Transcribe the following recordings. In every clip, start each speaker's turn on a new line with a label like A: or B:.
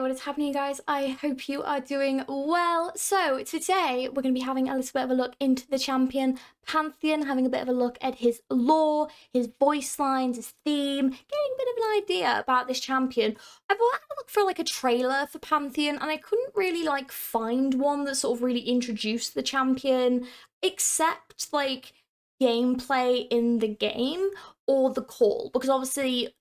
A: what is happening, guys? I hope you are doing well. So today we're going to be having a little bit of a look into the champion Pantheon, having a bit of a look at his lore, his voice lines, his theme, getting a bit of an idea about this champion. I've had a look for like a trailer for Pantheon and I couldn't really like find one that sort of really introduced the champion, except like gameplay in the game or the call, because obviously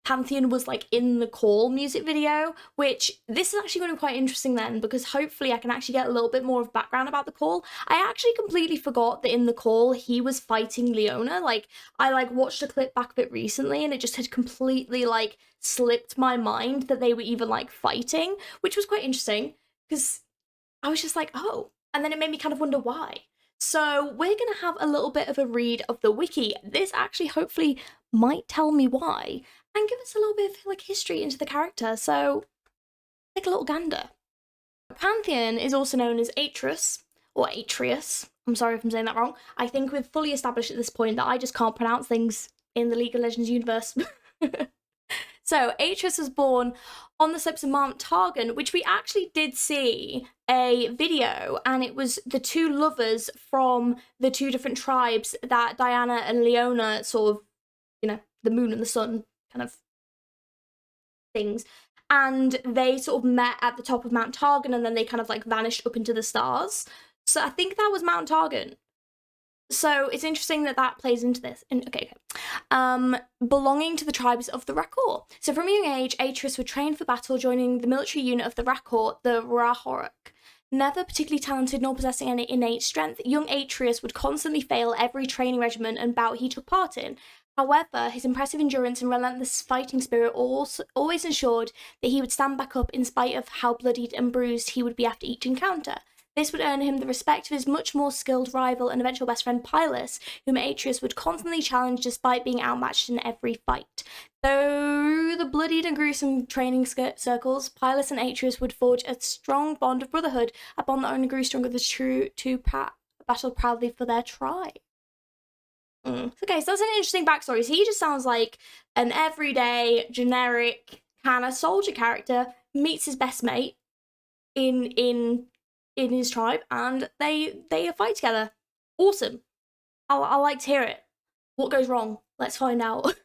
A: Pantheon was like in the call music video, which this is actually going to be quite interesting then, because hopefully I can actually get a little bit more of background about the call. I actually completely forgot that in the call he was fighting Leona. Like, I like watched a clip back of it recently and it just had completely like slipped my mind that they were even like fighting, which was quite interesting because I was just like, oh, and then it made me kind of wonder why. So we're going to have a little bit of a read of the wiki. This actually hopefully might tell me why and give us a little bit of like history into the character. So take a little gander. Pantheon is also known as Atreus or Atreus. I'm sorry if I'm saying that wrong. I think we've fully established at this point that I just can't pronounce things in the League of Legends universe. So Atreus was born on the slopes of Mount Targon, which we actually did see a video, and it was the two lovers from the two different tribes that Diana and Leona sort of, you know, the moon and the sun kind of things, and they sort of met at the top of Mount Targon and then they kind of like vanished up into the stars. So I think that was Mount Targon. So it's interesting that that plays into this. Okay. Belonging to the tribes of the Rakor. So from a young age, Atreus would train for battle, joining the military unit of the Rakor, the Rahorok. Never particularly talented nor possessing any innate strength, young Atreus would constantly fail every training regimen and bout he took part in. However, his impressive endurance and relentless fighting spirit always ensured that he would stand back up in spite of how bloodied and bruised he would be after each encounter. This would earn him the respect of his much more skilled rival and eventual best friend Pylus, whom Atreus would constantly challenge despite being outmatched in every fight. Through the bloodied and gruesome training circles, Pylus and Atreus would forge a strong bond of brotherhood, a bond that only grew stronger as the two battled proudly for their tribe. Okay, so that's an interesting backstory. So he just sounds like an everyday, generic kind of soldier character, meets his best mate in his tribe, and they fight together. Awesome. I like to hear it. What goes wrong? Let's find out.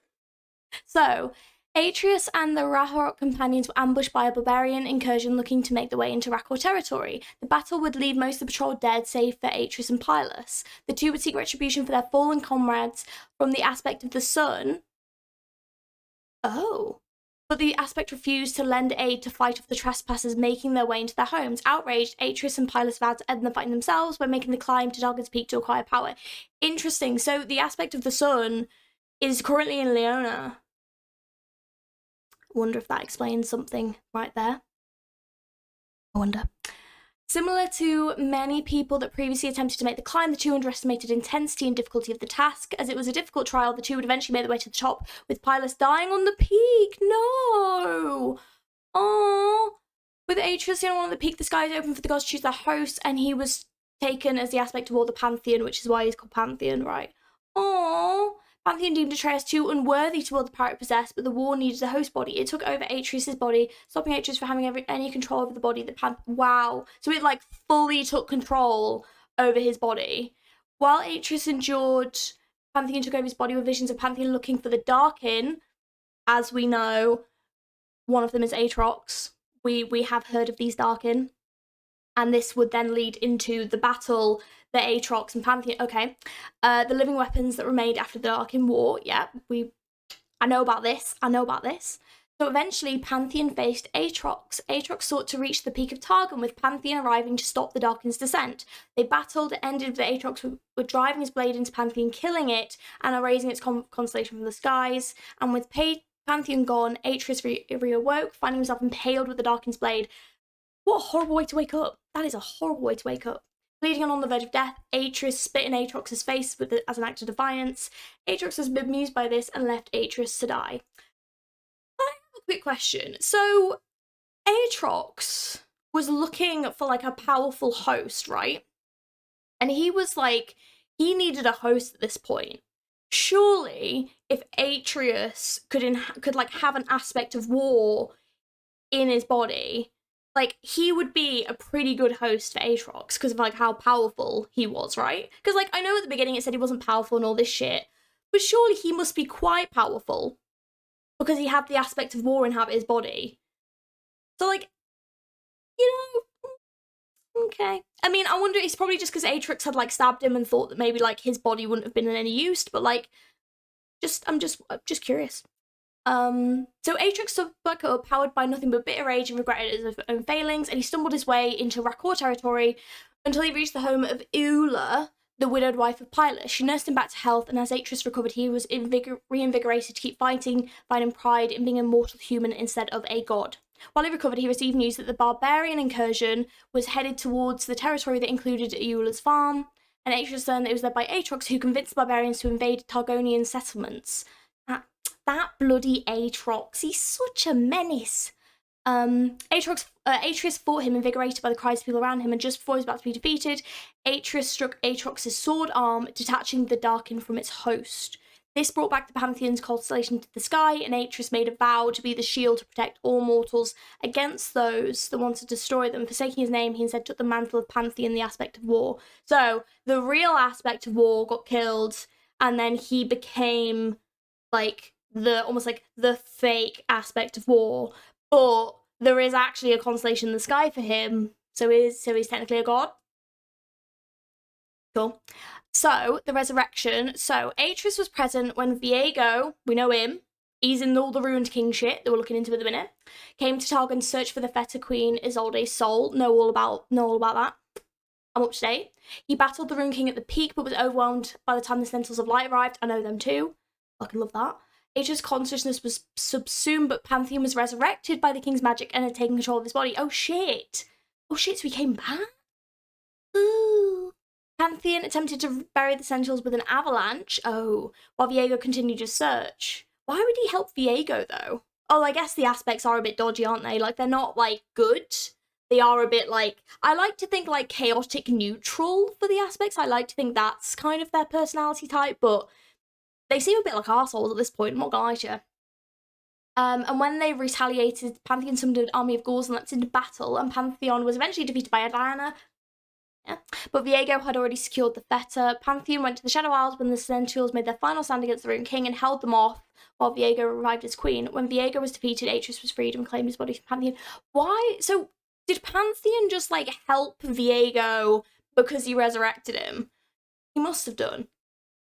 A: So, Atreus and the Rahorok companions were ambushed by a barbarian incursion looking to make their way into Rakor territory. The battle would leave most of the patrol dead, save for Atreus and Pylus. The two would seek retribution for their fallen comrades from the aspect of the sun. Oh. But the aspect refused to lend aid to fight off the trespassers making their way into their homes. Outraged, Atreus and Pylus vowed to end the fighting themselves by making the climb to Targon's Peak to acquire power. Interesting. So the aspect of the sun is currently in Leona. I wonder if that explains something right there. I wonder. Similar to many people that previously attempted to make the climb, the two underestimated intensity and difficulty of the task. As it was a difficult trial, the two would eventually make their way to the top, with Pylus dying on the peak. No! Aww. With Atreus on the peak, the sky is open for the gods to choose their host, and he was taken as the aspect of all the Pantheon, which is why he's called Pantheon, right? Aww. Pantheon deemed Atreus too unworthy to wield the power it possessed, but the war needed a host body. It took over Atreus' body, stopping Atreus from having any control over the body. Wow. So it like fully took control over his body. While Atreus endured, Pantheon took over his body with visions of Pantheon looking for the Darkin. As we know, one of them is Aatrox. We have heard of these Darkin. And this would then lead into the battle, the Aatrox and Pantheon. Okay, the living weapons that were made after the Arcane War. Yeah, I know about this. So eventually, Pantheon faced Aatrox. Aatrox sought to reach the peak of Targon, with Pantheon arriving to stop the Darkin's descent. They battled. It ended with Aatrox were driving his blade into Pantheon, killing it, and erasing its constellation from the skies. And with Pantheon gone, Atreus reawoke, finding himself impaled with the Darkin's blade. What a horrible way to wake up. That is a horrible way to wake up. Bleeding on the verge of death, Atreus spit in Aatrox's face as an act of defiance. Aatrox was bemused by this and left Atreus to die. I have a quick question. So, Aatrox was looking for like a powerful host, right? And he was like, he needed a host at this point. Surely, if Atreus could like have an aspect of war in his body, like, he would be a pretty good host for Aatrox because of, like, how powerful he was, right? Because, like, I know at the beginning it said he wasn't powerful and all this shit, but surely he must be quite powerful because he had the aspect of war inhabit his body. So, like, you know, okay. I mean, I wonder, it's probably just because Aatrox had, like, stabbed him and thought that maybe, like, his body wouldn't have been in any use, but, like, I'm just curious. So Aatrox stood back up, powered by nothing but bitter rage and regretted his own failings, and he stumbled his way into Rakor territory until he reached the home of Eula, the widowed wife of Pylus. She nursed him back to health, and as Aatrox recovered, he was reinvigorated to keep fighting, finding pride in being a mortal human instead of a god. While he recovered, he received news that the barbarian incursion was headed towards the territory that included Eula's farm, and Aatrox learned that it was led by Aatrox, who convinced the barbarians to invade Targonian settlements. That bloody Aatrox, he's such a menace. Atreus fought him, invigorated by the cries of people around him, and just before he was about to be defeated, Atreus struck Aatrox's sword arm, detaching the Darkin from its host. This brought back the Pantheon's constellation to the sky, and Atreus made a vow to be the shield to protect all mortals against those that wanted to destroy them. Forsaking his name, he instead took the mantle of Pantheon, the aspect of war. So, the real aspect of war got killed, and then he became, like, almost like the fake aspect of war, but there is actually a constellation in the sky for him, so he's technically a god. Cool. So the resurrection. So Atreus was present when Viego, we know him, he's in all the ruined king shit that we're looking into at the minute, came to Targon to search for the Feta Queen Isolde's soul. Know all about that. I'm up to date. He battled the Rune King at the peak, but was overwhelmed by the time the Sentinels of Light arrived. I know them too. Fucking love that. Atreus' consciousness was subsumed, but Pantheon was resurrected by the king's magic and had taken control of his body. Oh shit! Oh shit, so he came back? Ooh. Pantheon attempted to bury the Sentinels with an avalanche. Oh, while Viego continued his search. Why would he help Viego, though? Oh, I guess the aspects are a bit dodgy, aren't they? Like, they're not, like, good. They are a bit, like, I like to think, like, chaotic neutral for the aspects. I like to think that's kind of their personality type, but they seem a bit like arseholes at this point, I'm not gonna lie to you. And when they retaliated, Pantheon summoned an army of ghouls and leapt into battle, and Pantheon was eventually defeated by Diana. Yeah. But Viego had already secured the Theta. Pantheon went to the Shadow Isles when the Sentinels made their final stand against the Rune King and held them off while Viego revived his queen. When Viego was defeated, Atreus was freed and claimed his body from Pantheon. Why? So, did Pantheon just, like, help Viego because he resurrected him? He must have done.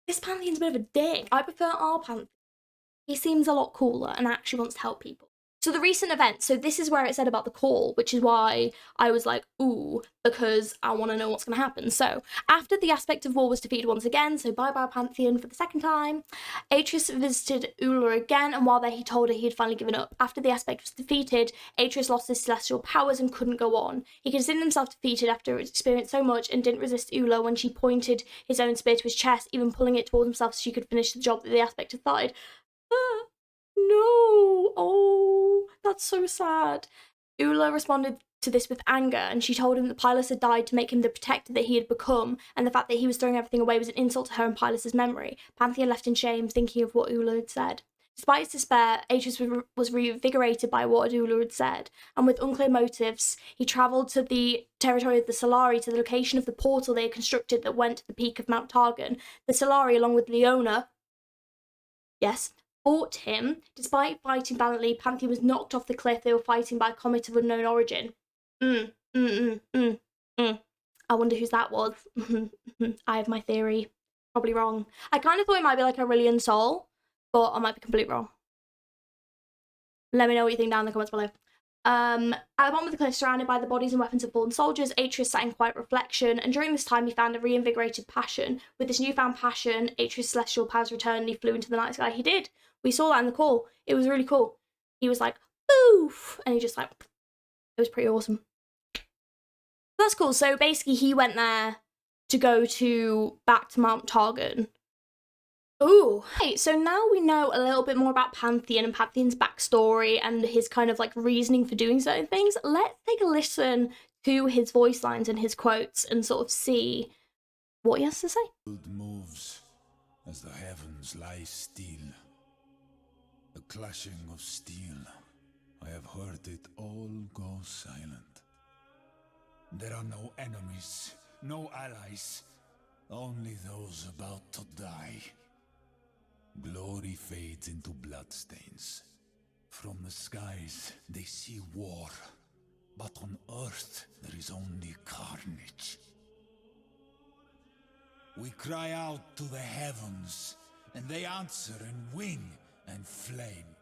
A: This Pantheon's a bit of a dick. I prefer our Pantheon. He seems a lot cooler and actually wants to help people. So the recent events, so this is where it said about the call, which is why I was like, ooh, because I want to know what's going to happen. So after the aspect of war was defeated once again, so bye-bye Pantheon for the second time, Atreus visited Ula again, and while there he told her he had finally given up. After the aspect was defeated, Atreus lost his celestial powers and couldn't go on. He considered himself defeated after experienced so much and didn't resist Ula when she pointed his own spear to his chest, even pulling it towards himself so she could finish the job that the aspect had started. No, oh, that's so sad. Ula responded to this with anger, and she told him that Pylus had died to make him the protector that he had become, and the fact that he was throwing everything away was an insult to her and Pylus' memory. Pantheon left in shame, thinking of what Ula had said. Despite his despair, Atreus was reinvigorated by what Ula had said, and with unclear motives, he travelled to the territory of the Solari, to the location of the portal they had constructed that went to the peak of Mount Targon. The Solari, along with Leona, yes, fought him. Despite fighting valiantly, Pantheon was knocked off the cliff they were fighting by a comet of unknown origin. I wonder whose that was. I have my theory. Probably wrong. I kind of thought it might be like Aurelian Soul, but I might be completely wrong. Let me know what you think down in the comments below. At the bottom of the cliff, surrounded by the bodies and weapons of fallen soldiers, Atreus sat in quiet reflection, and during this time he found a reinvigorated passion. With this newfound passion, Atreus' celestial powers returned and he flew into the night sky. He did. We saw that in the call. It was really cool. He was like, poof! And he just like, it was pretty awesome. That's cool. So basically he went there to go back to Mount Targon. Ooh. Okay, so now we know a little bit more about Pantheon and Pantheon's backstory and his kind of like reasoning for doing certain things. Let's take a listen to his voice lines and his quotes and sort of see what he has to say.
B: Moves as the heavens lie still. The clashing of steel I have heard it all go silent. There are no enemies, no allies, only those about to die. Glory fades into bloodstains. From the skies, they see war. But on Earth, there is only carnage. We cry out to the heavens, and they answer in wing and flame.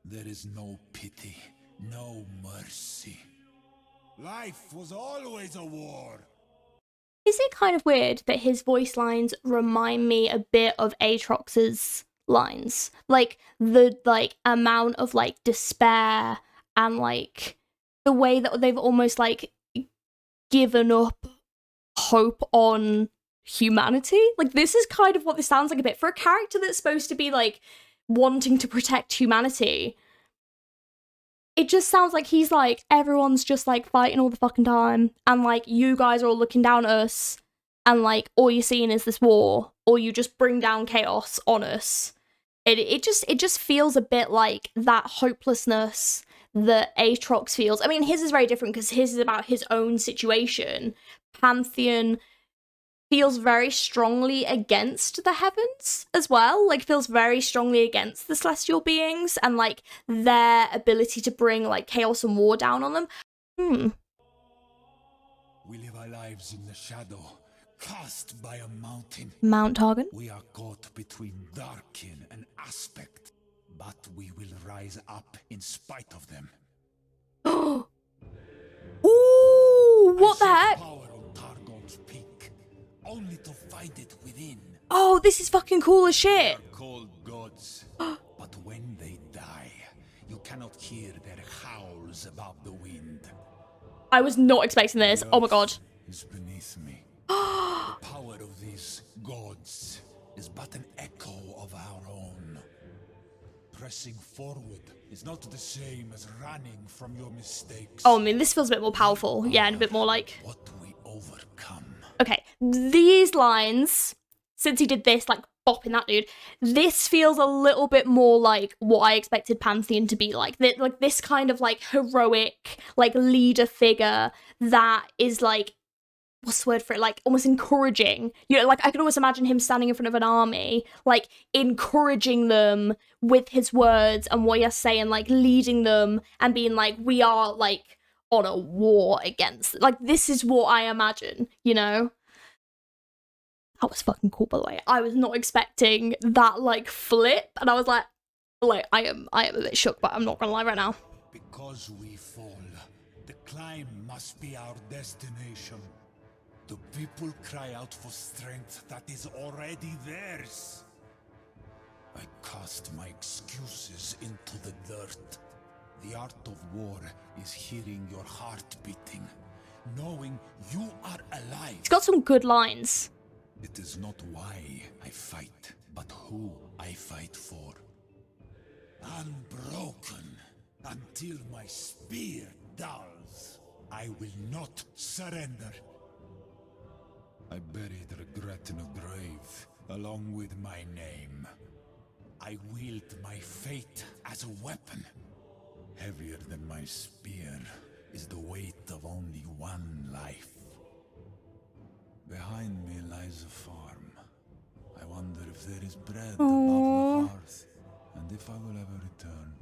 B: There is no pity, no mercy. Life was always a war.
A: Is it kind of weird that his voice lines remind me a bit of Aatrox's lines? Like the amount of like despair and like the way that they've almost like given up hope on humanity. Like this is kind of what this sounds like a bit for a character that's supposed to be like wanting to protect humanity. It just sounds like he's like, everyone's just like fighting all the fucking time, and like you guys are all looking down at us, and like all you're seeing is this war, or you just bring down chaos on us. It just feels a bit like that hopelessness that Aatrox feels. I mean, his is very different because his is about his own situation. Pantheon feels very strongly against the heavens as well, like feels very strongly against the celestial beings and like their ability to bring like chaos and war down on them.
B: We live our lives in the shadow, cast by a mountain.
A: Mount Targan.
B: We are caught between Darkin and Aspect, but we will rise up in spite of them.
A: Ooh, what the heck?
B: Power on Targon's peak, only to find it within.
A: Oh, this is fucking cool as shit.
B: They are called gods, but when they die, you cannot hear their howls above the wind.
A: I was not expecting this. Oh my god.
B: Is beneath me. The power of these gods is but an echo of our own. Pressing forward is not the same as running from your mistakes.
A: Oh, I mean, this feels a bit more powerful. Yeah, and a bit more like...
B: What we overcome.
A: Okay, these lines, since he did this, like, bopping that dude, this feels a little bit more like what I expected Pantheon to be like. Like, this kind of, like, heroic, like, leader figure that is, like, what's the word for it? Like, almost encouraging. You know, like, I could always imagine him standing in front of an army, like, encouraging them with his words and what he's saying, like, leading them and being like, we are, like, on a war against... Like, this is what I imagine, you know? That was fucking cool, by the way. I was not expecting that, like, flip, and I was like, I am a bit shook, but I'm not gonna lie right now.
B: Because we fall, the climb must be our destination. The people cry out for strength that is already theirs. I cast my excuses into the dirt. The art of war is hearing your heart beating, knowing you are alive.
A: It's got some good lines.
B: It is not why I fight, but who I fight for. Unbroken until my spear dulls. I will not surrender. I buried regret in a grave, along with my name. I wield my fate as a weapon. Heavier than my spear is the weight of only one life. Behind me lies a farm. I wonder if there is bread above the hearth, and if I will ever return.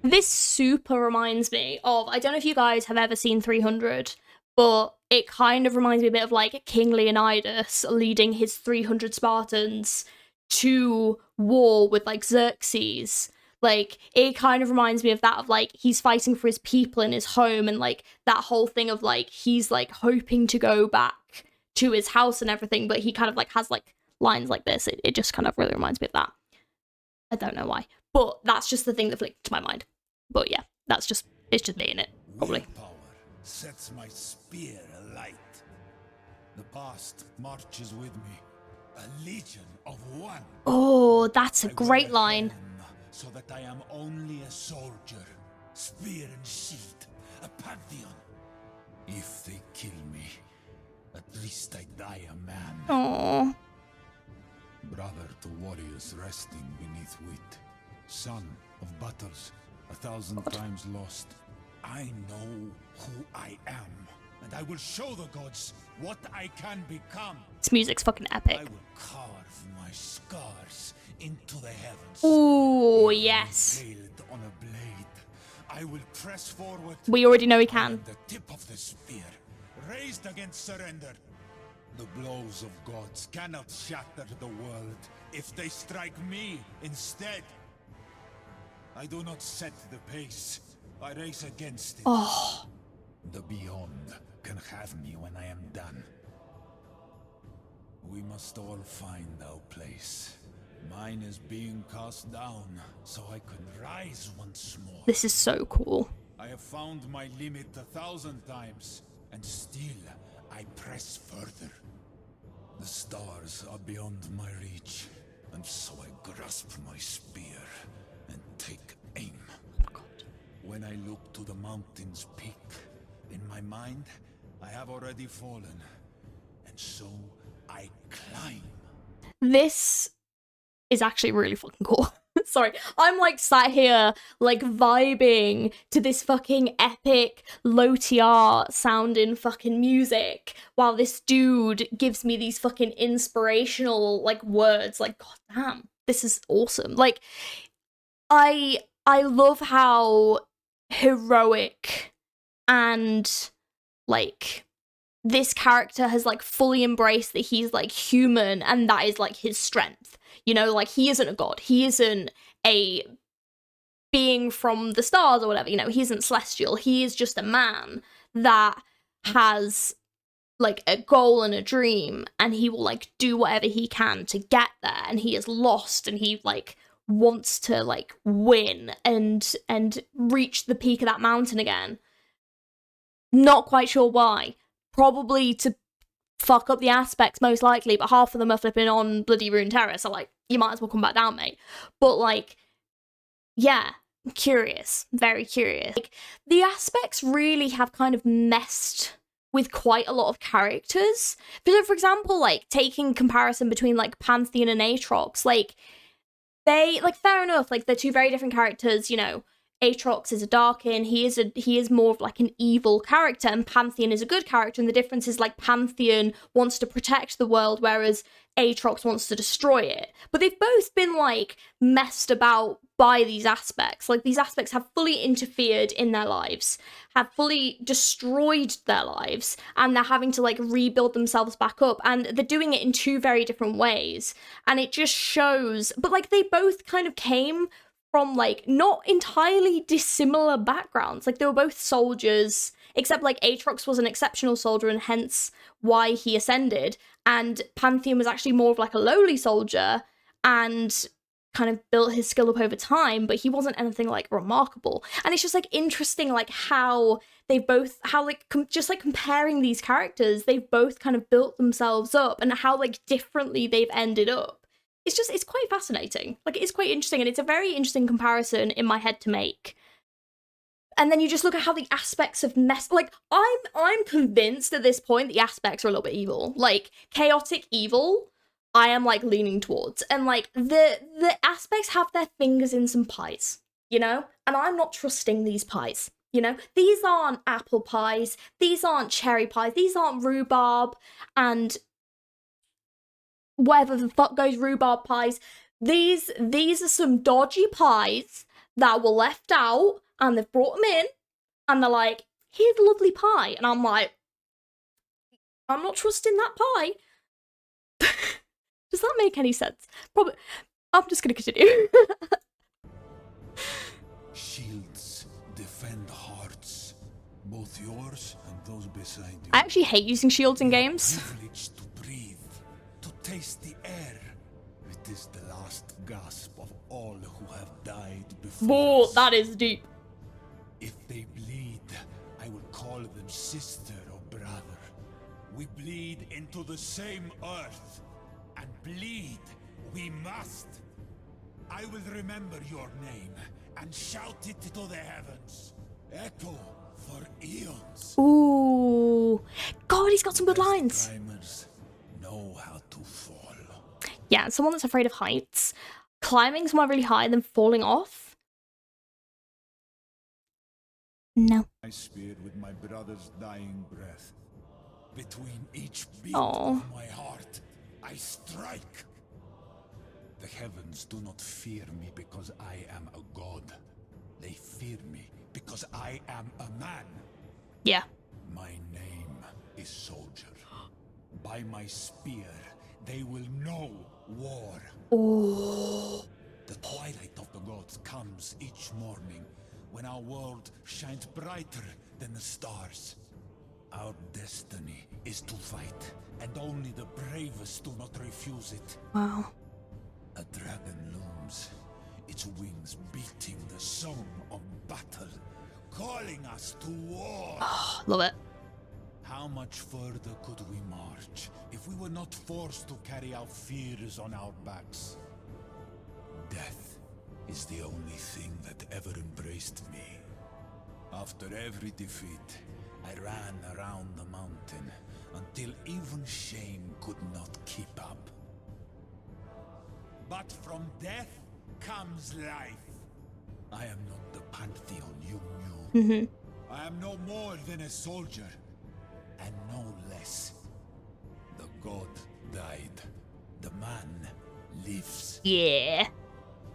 A: This super reminds me of, I don't know if you guys have ever seen 300, but it kind of reminds me a bit of like King Leonidas leading his 300 Spartans to war with like Xerxes. Like, it kind of reminds me of that, of like, he's fighting for his people in his home, and like that whole thing of like, he's like hoping to go back to his house and everything, but he kind of like has like lines like this. It just kind of really reminds me of that. I don't know why, but that's just the thing that flicked to my mind. But yeah, it's just me in it, probably.
B: Willpower sets my spear alight. The past marches with me, a legion of one.
A: Oh, that's a
B: I
A: great
B: wear
A: line.
B: helm so that I am only a soldier, spear and shield, a pantheon. If they kill me, at least I die a man.
A: Oh,
B: Brother to warriors resting beneath wheat, son of battles, 1,000 times lost. I know who I am, and I will show the gods what I can become.
A: This music's fucking
B: I
A: epic.
B: will carve my scars into the heavens.
A: Ooh, yes.
B: Impaled on a blade. I will press forward.
A: We already know he
B: I am
A: can.
B: the tip of the spear, raised against surrender. The blows of gods cannot shatter the world if they strike me instead. I do not set the pace. I race against it.
A: Oh.
B: The beyond can have me when I am done. We must all find our place. Mine is being cast down, so I can rise once more.
A: This is so cool.
B: I have found my limit 1,000 times, and still I press further. The stars are beyond my reach, and so I grasp my spear and take aim.
A: Oh my God.
B: When I look to the mountain's peak, in my mind, I have already fallen, and so I climb.
A: This is actually really fucking cool. Sorry, I'm like sat here like vibing to this fucking epic low TR sounding fucking music while this dude gives me these fucking inspirational like words. Like, god damn, this is awesome. Like, I love how heroic and like this character has like fully embraced that he's like human and that is like his strength. You know, like he isn't a god. He isn't a being from the stars or whatever. You know, he isn't celestial. He is just a man that has like a goal and a dream, and he will like do whatever he can to get there. And he is lost, and he like wants to like win and reach the peak of that mountain again. Not quite sure why. Probably to fuck up the aspects, most likely, but half of them are flipping on bloody Rune Terror, so like, you might as well come back down, mate. But like, yeah, curious, very curious. Like, the aspects really have kind of messed with quite a lot of characters. So for example, like, taking comparison between like Pantheon and Aatrox, like, they, like, fair enough, like, they're two very different characters, you know. Aatrox is a Darkin, he is more of like an evil character, and Pantheon is a good character, and the difference is like Pantheon wants to protect the world, whereas Aatrox wants to destroy it. But they've both been like messed about by these aspects. Like, these aspects have fully interfered in their lives, have fully destroyed their lives, and they're having to like rebuild themselves back up, and they're doing it in two very different ways. And it just shows, but like they both kind of came from like not entirely dissimilar backgrounds. Like, they were both soldiers, except like Aatrox was an exceptional soldier and hence why he ascended, and Pantheon was actually more of like a lowly soldier and kind of built his skill up over time, but he wasn't anything like remarkable. And it's just like interesting like how they both, how like just like comparing these characters, they've both kind of built themselves up and how like differently they've ended up. It's quite fascinating. Like, it's quite interesting, and it's a very interesting comparison in my head to make. And then you just look at how the aspects of like, I'm convinced at this point the aspects are a little bit evil. Like, chaotic evil, I am like leaning towards. And like the aspects have their fingers in some pies, you know? And I'm not trusting these pies. You know, these aren't apple pies, these aren't cherry pies, these aren't rhubarb and whatever the fuck goes rhubarb pies. These are some dodgy pies that were left out, and they've brought them in, and they're like, here's a lovely pie. And I'm like, I'm not trusting that pie. Does that make any sense? Probably. I'm just gonna continue.
B: Shields defend hearts, both yours and those beside you.
A: I actually hate using shields in games.
B: Privileged to breathe, to taste the air. It is the last gasp of all who have died before
A: Whoa,
B: us.
A: that is deep.
B: If they bleed, I will call them sister or brother. We bleed into the same earth, and bleed we must. I will remember your name and shout it to the heavens. Echo for eons.
A: Ooh. God, he's got some good
B: Best
A: lines.
B: climbers know how to fall.
A: Yeah, someone that's afraid of heights. Climbing somewhere really high and then falling off. No.
B: I speared with my brother's dying breath. Between each beat
A: Oh.
B: of my heart, I strike. The heavens do not fear me because I am a god. They fear me because I am a man.
A: Yeah.
B: My name is Soldier. By my spear, they will know war.
A: Oh.
B: The twilight of the gods comes each morning, when our world shines brighter than the stars. Our destiny is to fight, and only the bravest do not refuse it.
A: Wow.
B: A dragon looms, its wings beating the song of battle, calling us to war.
A: Oh, love it.
B: How much further could we march if we were not forced to carry our fears on our backs? Death is the only thing that ever embraced me. After every defeat, I ran around the mountain until even shame could not keep up. But from death comes life. I am not the Pantheon you knew. I am no more than a soldier, and no less. The god died. The man lives.
A: Yeah.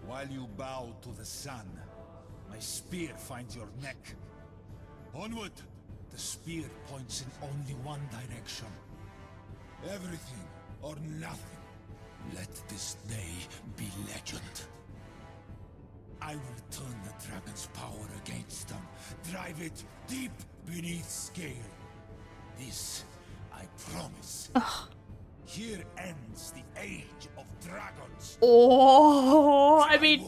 B: While you bow to the sun, my spear finds your neck. Onward! The spear points in only one direction. Everything or nothing. Let this day be legend. I will turn the dragon's power against them, drive it deep beneath scale. This I promise.
A: Ugh.
B: Here ends the age of dragons.
A: Oh, I mean,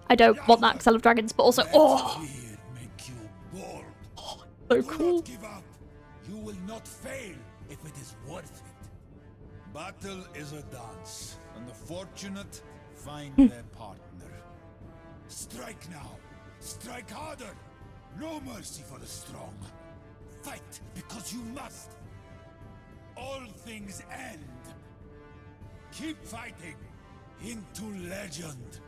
A: I don't want that because I love dragons, but also, oh,
B: Fear make you bold.
A: so
B: Do
A: cool.
B: not give up. You will not fail if it is worth it. Battle is a dance, and the fortunate find their partner. Strike now. Strike harder. No mercy for the strong. Fight because you must. All things end. Keep fighting into legend.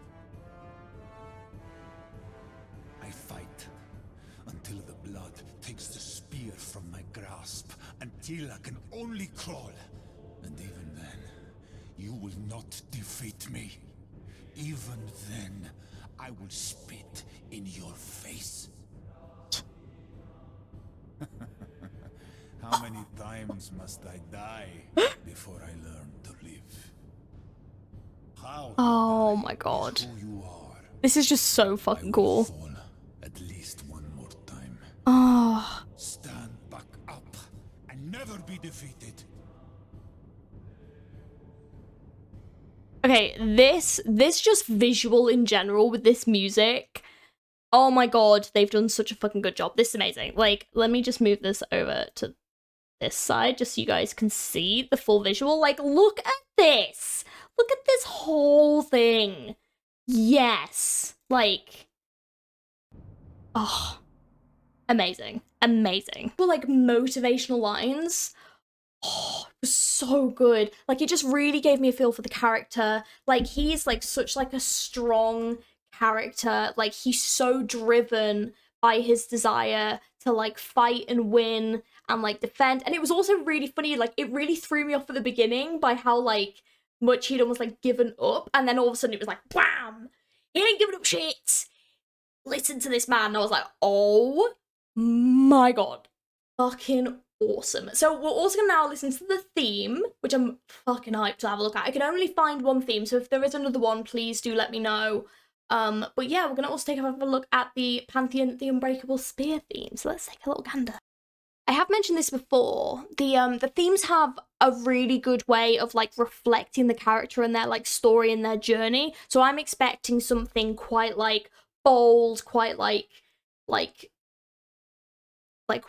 B: I fight until the blood takes the spear from my grasp, until I can only crawl. And even then, you will not defeat me. Even then, I will spit in your face. How many times must I die before I learn to live? How to
A: Oh
B: die
A: my
B: is
A: god.
B: who you are.
A: This is just so
B: I
A: fucking
B: will
A: cool.
B: fall at least one more time.
A: Oh.
B: Stand back up and never be defeated.
A: Okay, this just visual in general with this music. Oh my god, they've done such a fucking good job. This is amazing. Like, let me just move this over to this side just so you guys can see the full visual. Like, look at this. Look at this whole thing. Yes. Like, oh, amazing. Amazing. But like motivational lines. Oh, it was so good. Like, it just really gave me a feel for the character. Like, he's like such like a strong character. Like, he's so driven by his desire to like fight and win and like defend. And it was also really funny. Like, it really threw me off at the beginning by how like much he'd almost like given up, and then all of a sudden it was like bam, he ain't giving up shit. Listen to this man. And I was like, oh my god, fucking awesome. So we're also gonna now listen to the theme, which I'm fucking hyped to have a look at. I can only find one theme, so if there is another one, please do let me know. But yeah, we're gonna also take a look at the Pantheon, the Unbreakable Spear theme. So let's take a little gander. I have mentioned this before. The themes have a really good way of like reflecting the character and their like story and their journey. So I'm expecting something quite like bold, quite like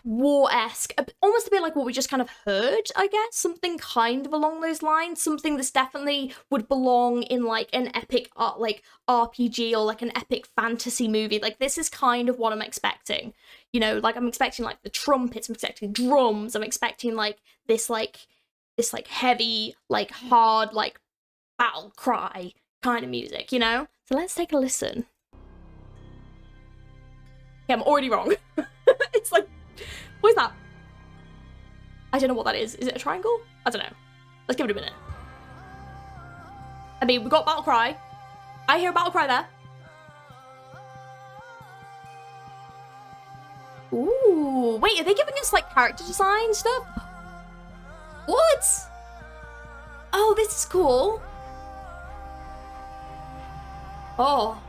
A: war-esque, almost a bit like what we just kind of heard, I guess. Something kind of along those lines. Something that's definitely would belong in like an epic like RPG or like an epic fantasy movie. Like, this is kind of what I'm expecting. You know, like I'm expecting like the trumpets, I'm expecting drums, I'm expecting like this heavy, like hard, like battle cry kind of music, you know? So let's take a listen. Okay, I'm already wrong. It's like, what is that? I don't know what that is. Is it a triangle? I don't know. Let's give it a minute. I mean, we got battle cry. I hear battle cry there. Ooh, wait, are they giving us like character design stuff? What? Oh, this is cool. Oh.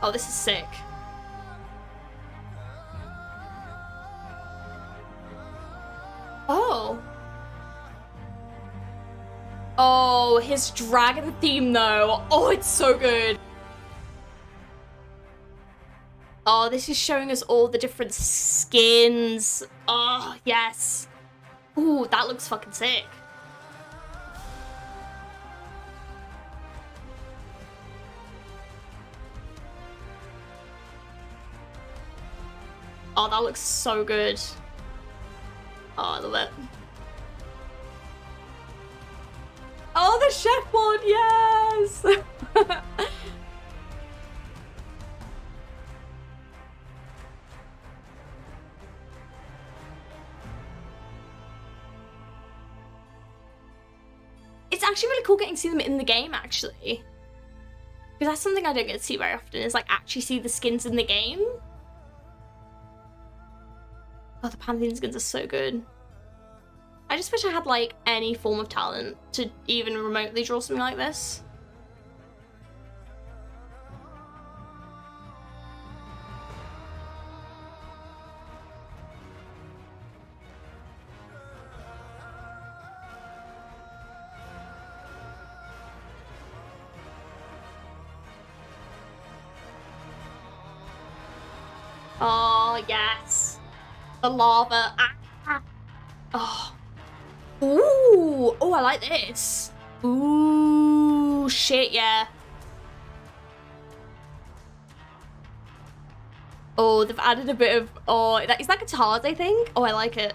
A: Oh, this is sick. Oh. Oh, his dragon theme though. Oh, it's so good. Oh, this is showing us all the different skins. Oh, yes. Ooh, that looks fucking sick. Oh, that looks so good. Oh, I love it. Oh, the chef one, yes! It's actually really cool getting to see them in the game, actually. Because that's something I don't get to see very often, is like actually see the skins in the game. Oh, the Pantheon skins are so good. I just wish I had like any form of talent to even remotely draw something like this. Oh, yes. The lava. Ah. Oh. Ooh. Oh, I like this. Ooh, shit, yeah. Oh, they've added a bit of... Oh, is that guitars, I think? Oh, I like it.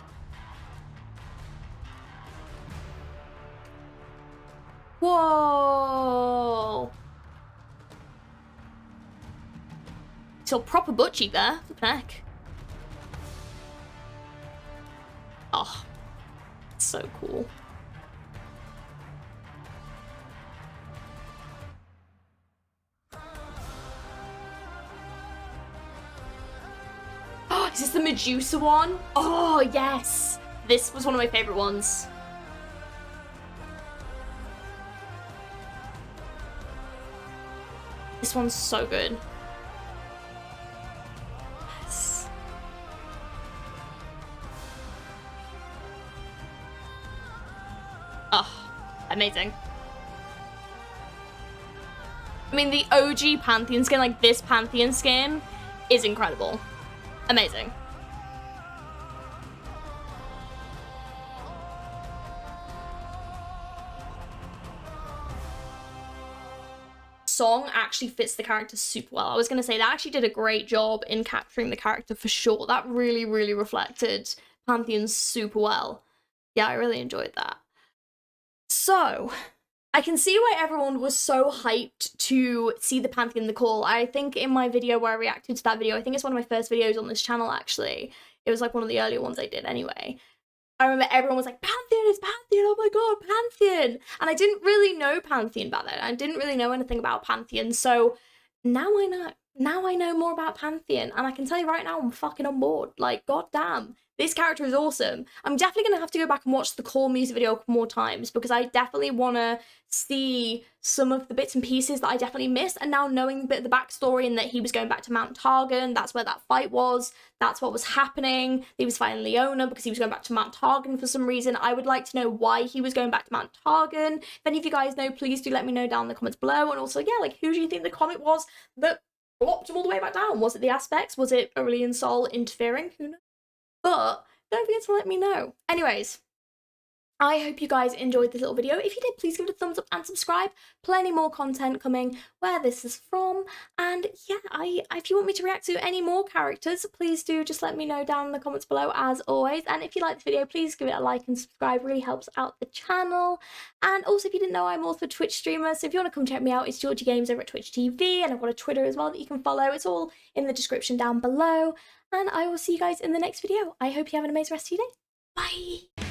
A: Whoa. So proper butchy there. What the heck? Oh, it's so cool. Oh, is this the Medusa one? Oh, yes. This was one of my favorite ones. This one's so good. Yes. Oh, amazing. I mean, the OG Pantheon skin, like this Pantheon skin, is incredible. Amazing. Song actually fits the character super well. I was going to say that actually did a great job in capturing the character for sure. That really, really reflected Pantheon super well. Yeah, I really enjoyed that. So, I can see why everyone was so hyped to see the Pantheon the Call. I think in my video where I reacted to that video, I think it's one of my first videos on this channel actually. It was like one of the earlier ones I did anyway. I remember everyone was like, Pantheon is Pantheon, oh my god, Pantheon! And I didn't really know Pantheon back then. I didn't really know anything about Pantheon, so now I know. Now I know more about Pantheon, and I can tell you right now, I'm fucking on board. Like, goddamn, this character is awesome. I'm definitely gonna have to go back and watch the Call music video a couple more times because I definitely wanna see some of the bits and pieces that I definitely missed. And now knowing a bit of the backstory and that he was going back to Mount Targan, that's where that fight was, that's what was happening. He was fighting Leona because he was going back to Mount Targan for some reason. I would like to know why he was going back to Mount Targan. If any of you guys know, please do let me know down in the comments below. And also, yeah, like, who do you think the comet was that blocked him all the way back down? Was it the Aspects? Was it Aurelian Sol interfering? Who knows? But don't forget to let me know. Anyways, I hope you guys enjoyed this little video. If you did, please give it a thumbs up and subscribe. Plenty more content coming where this is from. And yeah, if you want me to react to any more characters, please do just let me know down in the comments below as always. And if you like this video, please give it a like and subscribe. It really helps out the channel. And also, if you didn't know, I'm also a Twitch streamer. So if you want to come check me out, it's georgieegames over at Twitch TV. And I've got a Twitter as well that you can follow. It's all in the description down below. And I will see you guys in the next video. I hope you have an amazing rest of your day. Bye!